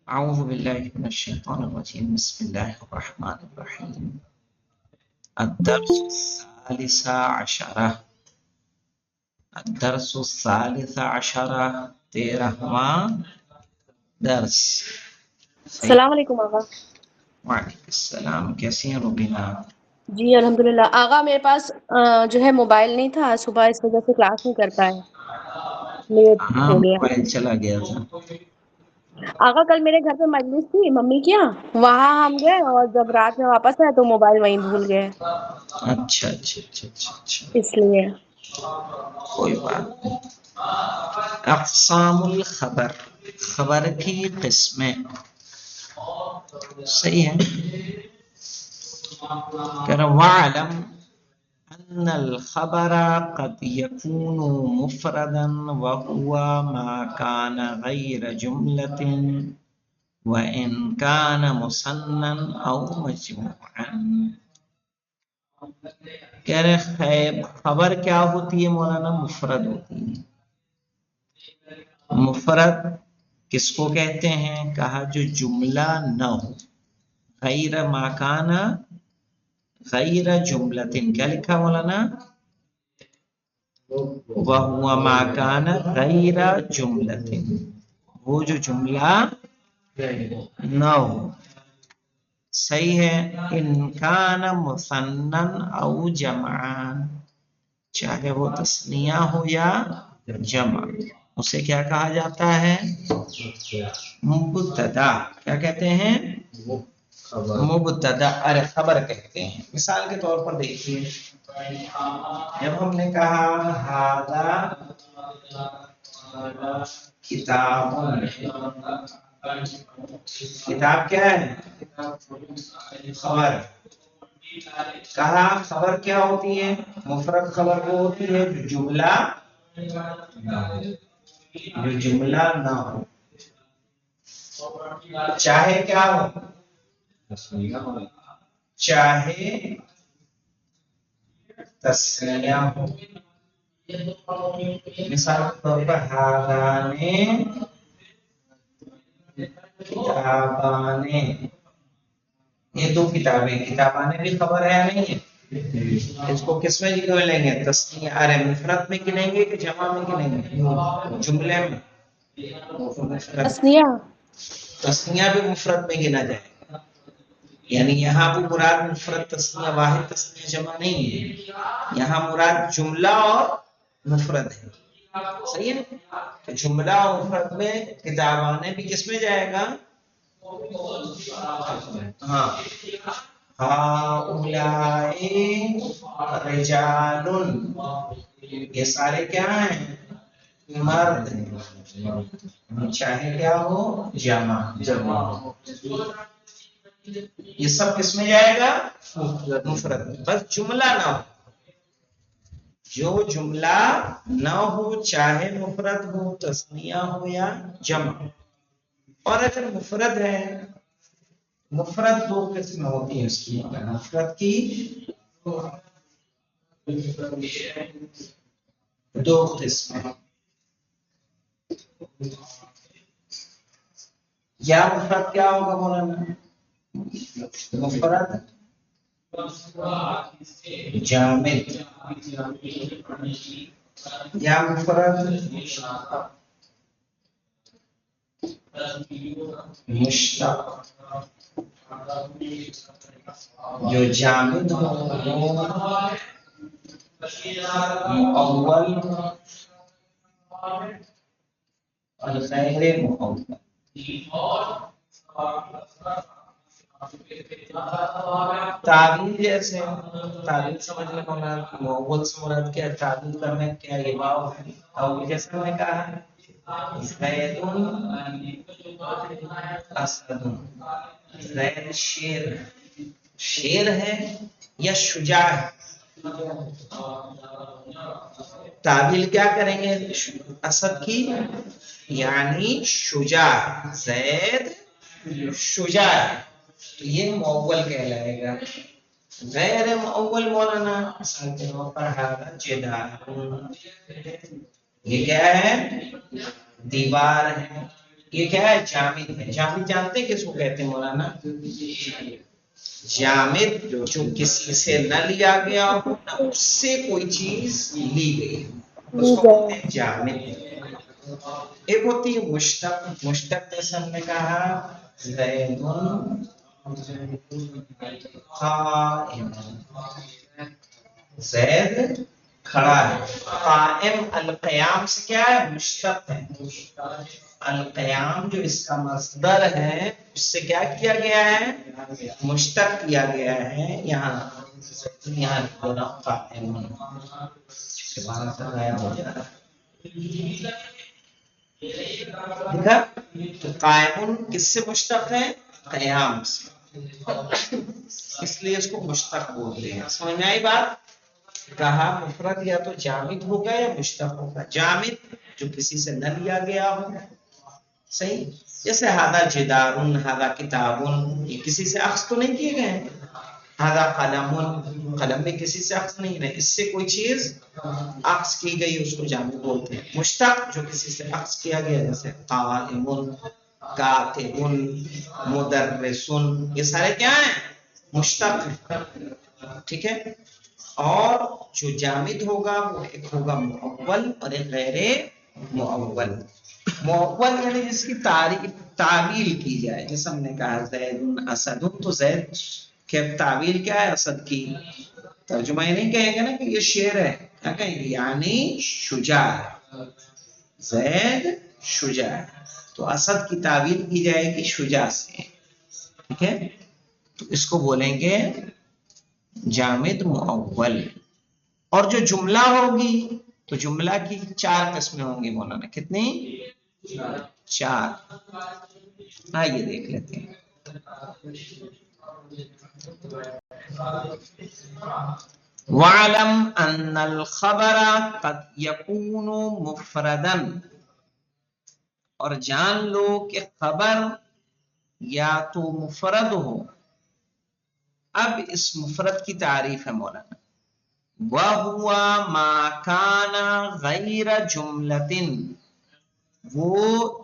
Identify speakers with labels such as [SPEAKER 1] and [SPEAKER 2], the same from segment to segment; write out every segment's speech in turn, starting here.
[SPEAKER 1] أعوذ بالله من الشيطان الرجيم بسم الله الرحمن الرحيم الدرس الثالث عشرة الدرس الثالث عشرة 13واں درس صحیح.
[SPEAKER 2] السلام علیکم آغا.
[SPEAKER 1] وعلیکم السلام. کیسی ہیں روبینہ؟
[SPEAKER 2] جی الحمدللہ. آغا میرے پاس جو ہے موبائل نہیں تھا صبح، اس وجہ سے کلاس نہیں کر پائے، لیٹ
[SPEAKER 1] ہاں
[SPEAKER 2] ہو گیا.
[SPEAKER 1] موبائل چلا گیا تھا.
[SPEAKER 2] آغا کل میرے گھر پہ مجلس تھی ممی کے یہاں، وہاں ہم گئے اور جب رات میں واپس آئے تو موبائل وہیں بھول گئے،
[SPEAKER 1] اچھا اچھا اچھا اچھا اچھا
[SPEAKER 2] اس لیے.
[SPEAKER 1] کوئی بات نہیں. اقسام الخبر، خبر کی قسمیں. صحیح ہے. کہہ رہا وَاعْلَمْ أن الخبر قد يكون مفردا وهو ما كان غير جملة وإن كان مثنى أو مجموعا. کہہ رہے خبر کیا ہوتی ہے مولانا؟ مفرد ہوتی ہے. مفرد کس کو کہتے ہیں؟ کہا جو جملہ نہ ہو. غیر ما کان غیر جملتن، کیا لکھا مولانا؟ وَهُوَ مَا كَانَ غَيْرَ جُمْلَةٍ، وہ جو جملہ نہ ہو. صحیح ہے. ان کان مثنًا او جمعان، چاہے وہ تثنیہ ہو یا جمع، اسے کیا کہا جاتا ہے؟ مبتدا. کیا کہتے ہیں؟ مبتدا. ارے خبر کہتے ہیں. مثال کے طور پر دیکھیے، جب ہم نے کہا ہذا کتاب، کتاب کیا ہے؟ خبر. کہا خبر کیا ہوتی ہے؟ مفرد خبر وہ ہوتی ہے جو جملہ نہ ہو، چاہے کیا ہو، چاہے تسنیہ ہو. مثال کے طور پر ہاذانے کتابانے، یہ دو کتابیں. کتابانے بھی خبر ہے یا نہیں ہے؟ اس کو کس میں گنیں گے؟ تسنیہ، ارے مفرد میں گنیں گے کہ جمع میں گنیں گے؟ جملے میں.
[SPEAKER 2] تسنیہ.
[SPEAKER 1] تسنیہ بھی مفرد میں گنا جائے گا. یعنی یہاں بھی مراد مفرد تسنیہ، واحد تسنیہ جمع نہیں ہے. یہاں مراد جملہ اور مفرد ہے. صحیح ہے. تو جملہ اور مفرد میں کتابانے بھی کس میں جائے گا؟ ہاں. ہؤلاء رجال، یہ سارے کیا ہیں؟ مرد ہیں. چاہے کیا ہو، جمع. یہ سب کس میں جائے گا؟ مفرد میں. بس جملہ نہ ہو. جو جملہ نہ ہو، چاہے مفرد ہو، تثنیہ ہو یا جمع. اور اگر مفرد ہے، مفرد دو قسم ہوتی ہے اس کی. مفرد کی دو قسمیں. یا مفرد کیا ہوگا مولانا؟ مفرد جامد، یا مفرد مشتق. جو جامد ہو وہ مؤول اور غیر مؤول. تعبیر جیسے، تعبیر سمجھ لیں مولانا، مؤول سے مراد کیا؟ تعبیر کرنے کیا یہ واو ہے. اور جیسے میں نے کہا زید اسد، زید شیر، شیر ہے یا شجاع ہے. تعبیر کیا کریں گے اسد کی؟ یعنی شجاع، زید شجاع، تو یہ مؤول کہلائے گا. غیر مؤول مولانا مثال کے طور پر ہذا جدار، یہ کیا ہے؟ دیوار ہے یہ کیا ہے؟ جامد ہے. جامد جانتے ہیں کس کو کہتے ہیں مولانا؟ جامد جو کسی سے نہ لیا گیا ہو نہ اس سے کوئی چیز لی گئی، اس کو بولتے ہیں جامد. ایک ہوتی ہے مشتق. مشتق جیسے ہم نے کہا زید قائم، زید کھڑا ہے. قائم القیام سے کیا ہے؟ مشتق ہے. القیام جو اس کا مصدر ہے اس سے کیا کیا گیا ہے؟ مشتق کیا گیا ہے. یہاں قائم ہو جا رہا دیکھا تو قائم کس سے مشتق ہے؟ قیام سے، اس لیے اس کو مشتق بولتے ہیں. سمجھ میں آئی بات؟ کہا مفرد یا تو جامد ہوگا یا مشتق ہوگا. جامد جو کسی سے نہ لیا گیا ہو، صحیح. جیسے ہادہ جدارن، ہادہ کتابن، یہ کسی سے اخذ تو نہیں کیے گئے ہیں. ہادہ قلم، قلم میں کسی سے اخذ نہیں ہے، اس سے کوئی چیز اخذ کی گئی اس کو جامد بولتے ہیں. مشتق جو کسی سے اخذ کیا گیا جیسے قائم، کاتب، مدرسن، یہ سارے کیا ہیں؟ مشتق ہیں. ٹھیک ہے. اور جو جامد ہوگا وہ ایک ہوگا مؤول اور ایک غیر مؤول. مؤول یعنی جس کی تعویل کی جائے. جیسے ہم نے کہا زید اسد، تو زید کے تعویل کیا ہے؟ اسد کی. ترجمہ یہ نہیں کہیں گے نا کہ یہ شیر ہے، کیا کہیں گے؟ یعنی شجاع ہے. زید شجاع ہے تو اسد کی تعویل کی جائے گی شجاع سے. ٹھیک ہے. تو اس کو بولیں گے جامد مؤول. اور جو جملہ ہوگی تو جملہ کی 4 قسمیں ہوں گی مولانا. کتنی؟ 4. آئیے دیکھ لیتے ہیں. وَاعْلَمْ أَنَّ الْخَبَرَ قَدْ يَكُونُ مُفْرَدًا، اور جان لو کہ خبر یا تو مفرد ہو. اب اس مفرد کی تعریف ہے مولانا. وَهُوَ مَا كَانَ غَيْرَ جُمْلَةٍ، وہ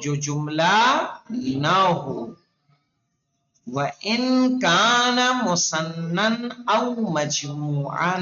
[SPEAKER 1] جو جملہ نہ ہو. وَإِن كَانَ مُثَنًّى أَوْ مَجْمُوعًا،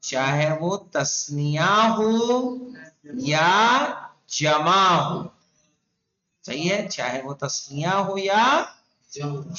[SPEAKER 1] چاہے وہ تثنیہ ہو یا جمع ہو. صحیح ہے. چاہے وہ تثنیہ ہو یا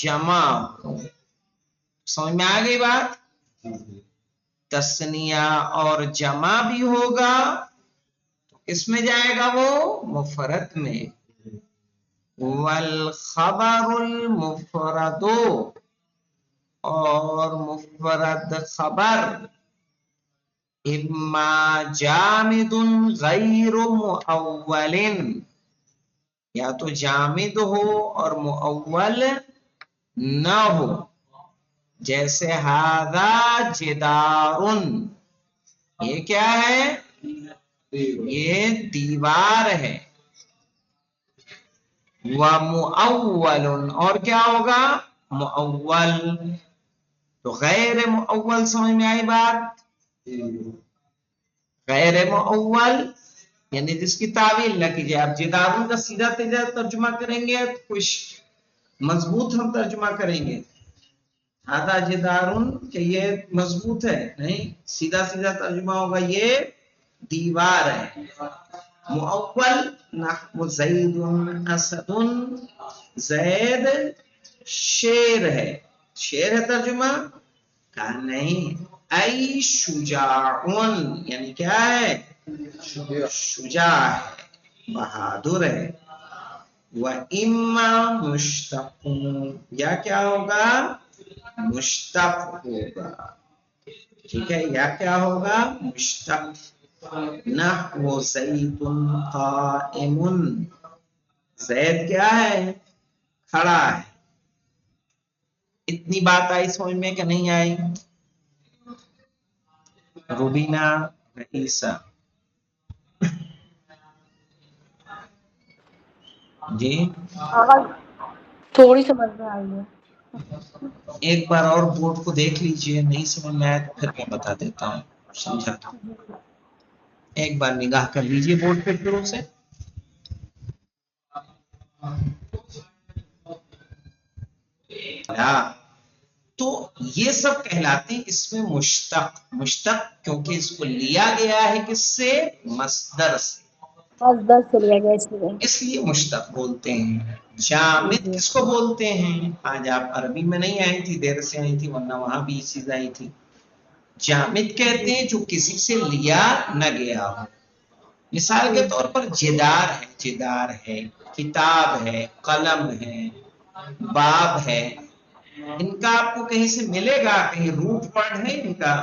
[SPEAKER 1] جمع ہو. سمجھ میں آ گئی بات؟ تثنیہ اور جمع بھی ہوگا تو کس میں جائے گا؟ وہ مفرد میں. والخبر المفرد، اور مفرد خبر اما جامد غیر مؤول، یا تو جامد ہو اور مؤول نہ ہو. جیسے ہذا جدارن، یہ کیا ہے؟ یہ دیوار ہے. ومؤول، اور کیا ہوگا؟ مؤول. تو غیر مؤول سمجھ میں آئی بات؟ غیر مؤول یعنی جس کی تعویل نہ کیجیے. آپ جدارن کا سیدھا تیزا ترجمہ کریں گے تو کچھ مضبوط ہم ترجمہ کریں گے. ہذا جدارن کہ یہ مضبوط ہے، نہیں، سیدھا سیدھا ترجمہ ہوگا یہ دیوار ہے. مؤول نحو زید اسد، زید شیر ہے. شیر ہے ترجمہ؟ کہا نہیں، ای شجاع، یعنی کیا ہے؟ شجاع ہے، بہادر ہے. وَإِمَّا مُشْتَقٌ، یا کیا ہوگا؟ مشتق ہوگا. ٹھیک ہے. یا کیا ہوگا؟ مشتق. نحو زید قائم، زید کیا ہے؟ کھڑا ہے. اتنی بات آئی سمجھ میں کہ نہیں آئی؟ روبینہ رئیسہ جی
[SPEAKER 2] تھوڑی سمجھ میں آئی ہے.
[SPEAKER 1] ایک بار اور بورڈ کو دیکھ لیجئے، نہیں سمجھ میں آئے تو پھر میں بتا دیتا ہوں. سمجھا تو ایک بار نگاہ کر لیجئے بورڈ پہ شروع سے. تو یہ سب کہلاتے ہیں اس میں مشتق. مشتق کیونکہ اس کو لیا گیا ہے کس سے؟ مصدر سے،
[SPEAKER 2] مصدر سے لیا گیا
[SPEAKER 1] اس لیے مشتق بولتے ہیں. جامد کس کو بولتے ہیں؟ آج آپ عربی میں نہیں آئی تھی، دیر سے آئی تھی، ورنہ وہاں بھی یہ چیز آئی تھی. جامد کہتے ہیں جو کسی سے لیا نہ گیا ہو. مثال کے طور پر جدار ہے، جدار ہے، کتاب ہے، قلم ہے، باب ہے. ان کا آپ کو کہیں سے ملے گا؟ کہیں روٹ ورڈ ہے ان کا؟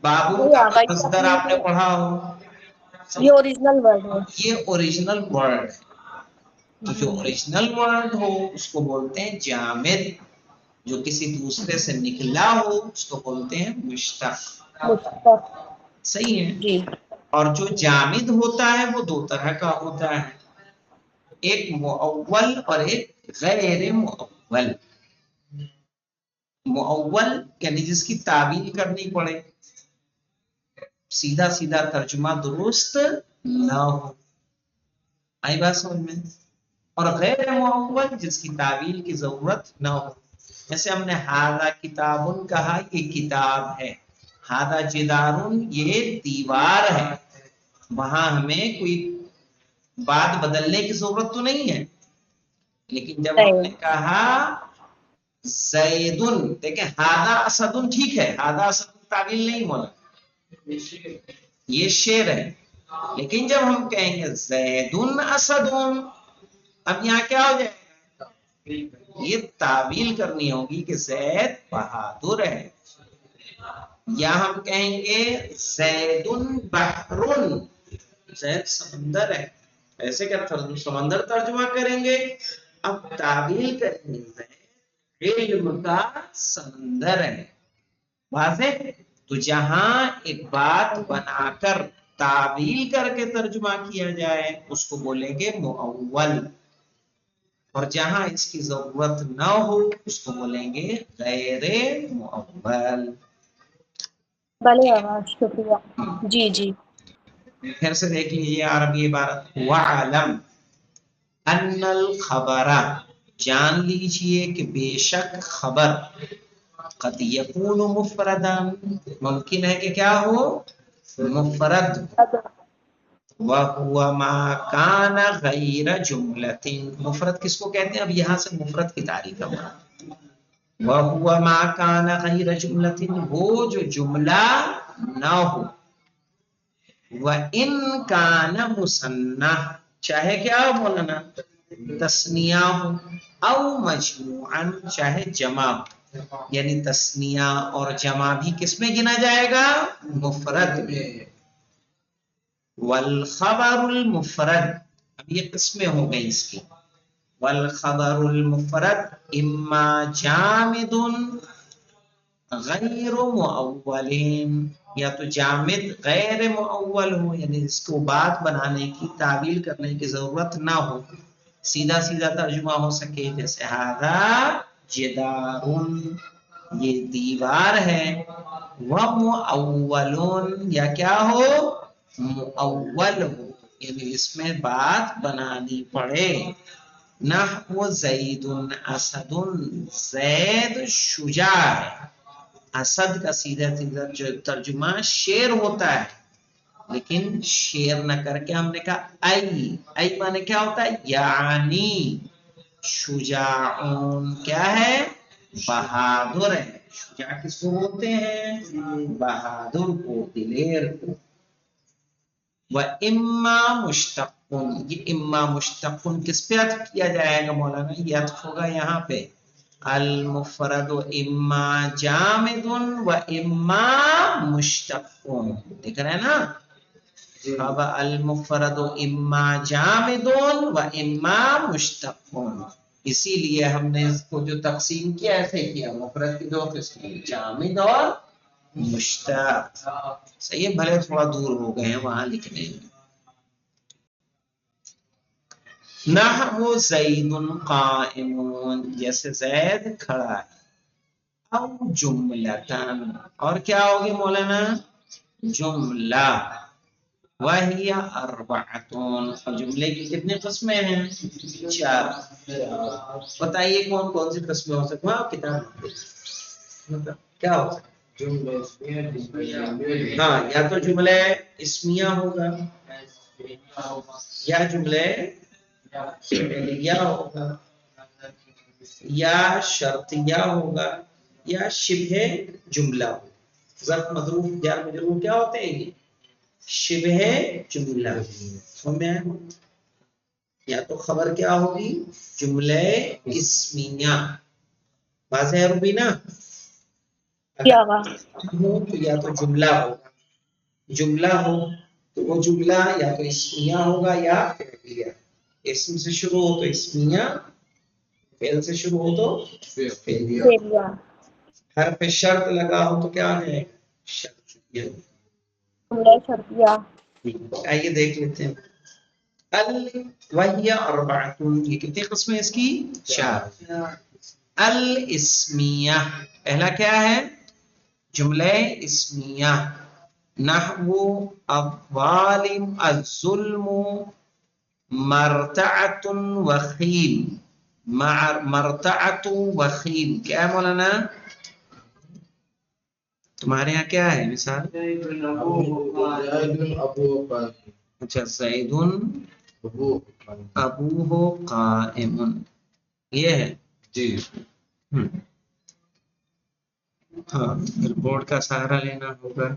[SPEAKER 1] بابون کا کوئی مصدر آپ نے پڑھا ہو؟
[SPEAKER 2] یہ اوریجنل ورڈ ہے،
[SPEAKER 1] یہ اوریجنل ورڈ ہے. تو جو اوریجنل ورڈ ہو اس کو بولتے ہیں جامد. جو کسی دوسرے سے نکلا ہو اس کو بولتے ہیں مشتق.
[SPEAKER 2] مشتق.
[SPEAKER 1] صحیح ہے.
[SPEAKER 2] جی.
[SPEAKER 1] اور جو جامد ہوتا ہے وہ دو طرح کا ہوتا ہے، ایک مؤول اور ایک غیر مؤول. مؤول یعنی جس کی تعویل کرنی پڑے، سیدھا سیدھا ترجمہ درست نہ ہو. آئی بات سمجھ میں؟ اور غیر مؤول جس کی تعویل کی ضرورت نہ ہو. جیسے ہم نے ہاذا کتابن کہا، یہ کتاب ہے. ہاذا جدارن یہ دیوار ہے. وہاں ہمیں کوئی بات بدلنے کی ضرورت تو نہیں ہے. لیکن جب ہم نے کہا زیدن، دیکھیں ہاذا اسدن ٹھیک ہے، ہاذا اسدن تعویل نہیں بولا، یہ شعر ہے. لیکن جب ہم کہیں گے زیدن اسدن، اب یہاں کیا ہو جائے گا؟ یہ تعویل کرنی ہوگی کہ زید بہادر ہے. یا ہم کہیں گے زیدن بحرن، زید سمندر ہے. ایسے کیا سمندر ترجمہ کریں گے؟ اب تعویل کریں گے زید علم کا سمندر ہے. واضح؟ تو جہاں ایک بات بنا کر تعویل کر کے ترجمہ کیا جائے اس کو بولیں گے مؤول، اور جہاں اس کی ضرورت نہ ہو اس کو بولیں گے غیر مؤول.
[SPEAKER 2] بھلے شکریہ. جی جی.
[SPEAKER 1] پھر سے دیکھ لیجیے عربی عبارت. وَعَلَمْ أَنَّ الْخَبَرَ، جان لیجیے کہ بے شک خبر، قد یکون مفردا، ممکن ہے کہ کیا ہو؟ مفرد. وَهُوَ مَا كَانَ غَيْرَ جُمْلَةٍ، مفرد کس کو کہتے ہیں؟ اب یہاں سے مفرد کی تعریف ہے. وَهُوَ مَا كَانَ غَيْرَ جُمْلَةٍ، وہ جو جملہ نہ ہو. وَإِن كَانَ مُثَنًّى، چاہے کیا ہو مولانا؟ تثنیہ ہو. او مجموعاً، چاہے جمع ہو. یعنی تثنیہ اور جمع بھی کس میں گنا جائے گا؟ مفرد میں. والخبر المفرد، اب یہ قسمیں ہو گئی اس کی. والخبر المفرد اما جامد غیر مؤول، یا تو جامد غیر مؤول ہو، یعنی اس کو بات بنانے کی تعویل کرنے کی ضرورت نہ ہو، سیدھا سیدھا ترجمہ ہو سکے. جیسے ہذا جدارن، یہ دیوار ہے. ومؤول، یا کیا ہو؟ مؤول ہو، یعنی اس میں بات بنانی پڑے. نحو زید اسد، زید شجاع ہے. اسد کا سیدھا سیدھا جو ترجمہ شیر ہوتا ہے، لیکن شیر نہ کر کے ہم نے کہا ای مانے کیا ہوتا ہے؟ یعنی شجاعون کیا ہے؟ بہادر ہے. شجاع کس کو بولتے ہیں؟ بہادر کو، دلیر کو. وَإِمَّا مُشْتَقٌ، یہ اما مشتق کس پہ عطف کیا جائے گا مولانا؟ یہ عطف ہوگا یہاں پہ المفرد اما جامد و اما مشتق. دیکھ رہے ہیں نا؟ اب المفرد اما جامد و اما مشتق، اسی لیے ہم نے اس کو جو تقسیم کیا ایسے کیا، مفرد کی دو قسم، جامد اور مشتق. صحیح ہے، بھلے تھوڑا دور ہو گئے ہیں وہاں لکھنے میں. نحو زید قائم، جیسے زید کھڑا ہے. او جملتان، اور کیا ہوگی مولانا؟ جملہ. وَهِيَ أَرْبَعَةٌ، اور جملے کی کتنی قسمیں ہیں؟ 4۔ بتائیے کون کون سی قسمیں ہو سکتی ہیں؟ کتاب کیا ہو سکتا ہاں، یا تو جملے اسمیہ ہوگا، یا جملے فعلیہ ہوگا، یا شرطیہ ہوگا، یا شبہ جملہ ہوگا۔ ظرف مظروف جار مجرور کیا ہوتے ہیں؟ یہ شبہ جملہ۔ سمجھیں؟ یا تو خبر کیا ہوگی؟ جملے اسمیہ۔ واضح ہے روبینہ؟
[SPEAKER 2] کیا ہوا؟
[SPEAKER 1] ہو تو یا تو جملہ ہوگا، جملہ ہو تو وہ جملہ یا تو اسمیہ ہوگا یا فعلیہ۔ اسم سے شروع ہو تو اسمیہ، فعل سے شروع ہو تو فعلیہ۔
[SPEAKER 2] فعلیہ۔
[SPEAKER 1] حرف شرط لگا ہو تو کیا ہے؟ شرطیہ۔
[SPEAKER 2] جملہ شرطیہ۔
[SPEAKER 1] آئیے دیکھ لیتے ہیں۔ وَهِيَ أَرْبَعَةٌ، یہ کتنی قسمیں اس کی؟ 4۔ الاسمیہ، پہلا کیا ہے؟ جملے اسمیہ۔ نحو الظالم، الظلم، مرتعۃ وخیل۔ مرتعۃ وخیل کیا ہے مولانا؟ تمہارے یہاں کیا ہے مثال؟ اچھا، زید ابوہ قائم، یہ ہے جی۔ ہاں، رپورٹ کا سہارا لینا ہوگا۔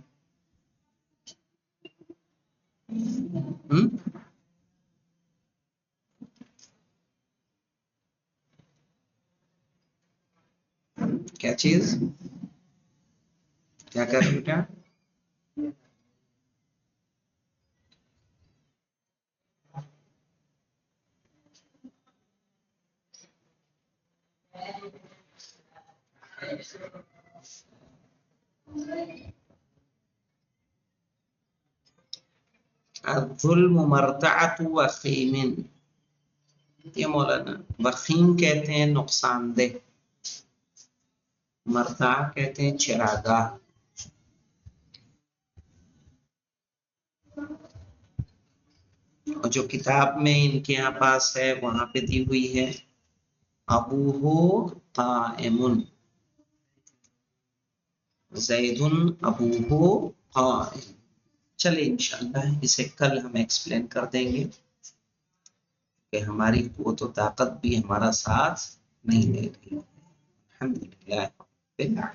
[SPEAKER 1] کیا چیز؟ کیا کر بیٹا؟ الظلم مرتعۃ وخیم، یہ مولانا وخیم کہتے ہیں نقصان دہ، مرتع کہتے ہیں چراگاہ۔ اور جو کتاب میں ان کے یہاں پاس ہے وہاں پہ دی ہوئی ہے ابوہ قائم، زید ابوہ قائم۔ چلے انشاءاللہ اسے کل ہم ایکسپلین کر دیں گے کہ ہماری قوت و طاقت بھی ہمارا ساتھ نہیں دے رہی۔ الحمدللہ۔